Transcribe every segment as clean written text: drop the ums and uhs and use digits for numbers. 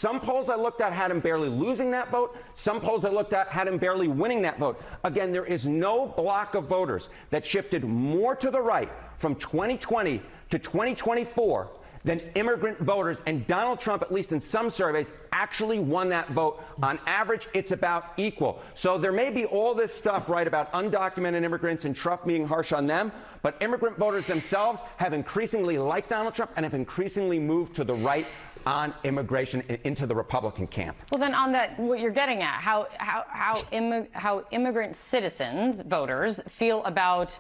Some polls I looked at had him barely losing that vote. Some polls I looked at had him barely winning that vote. Again, there is no block of voters that shifted more to the right from 2020 to 2024 than immigrant voters. And Donald Trump, at least in some surveys, actually won that vote. On average, it's about equal. So there may be all this stuff, right, about undocumented immigrants and Trump being harsh on them, but immigrant voters themselves have increasingly liked Donald Trump and have increasingly moved to the right on immigration into the Republican camp. Well, then on that, what you're getting at, how immigrant citizens, voters, feel about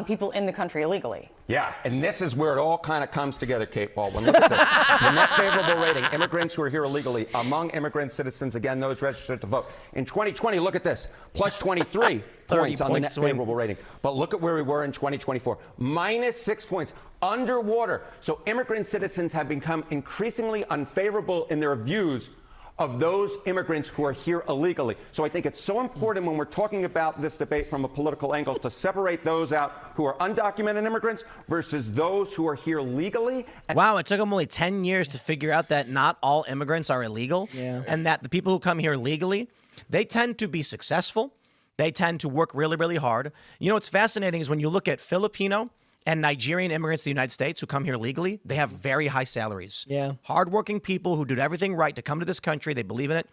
people in the country illegally. Yeah, and this is where it all kind of comes together, Kate Baldwin. Look at this. The net favorable rating, immigrants who are here illegally, among immigrant citizens, again, those registered to vote. In 2020, look at this, plus 23 points on the net favorable rating. But look at where we were in 2024, minus 6 points, underwater. So immigrant citizens have become increasingly unfavorable in their views of those immigrants who are here illegally. So I think it's so important when we're talking about this debate from a political angle to separate those out who are undocumented immigrants versus those who are here legally. Wow, it took them only 10 years to figure out that not all immigrants are illegal, and that the people who come here legally, they tend to be successful. They tend to work really, really hard. You know what's fascinating is when you look at Filipino and Nigerian immigrants to the United States who come here legally, they have very high salaries. Yeah. Hardworking people who did everything right to come to this country. They believe in it.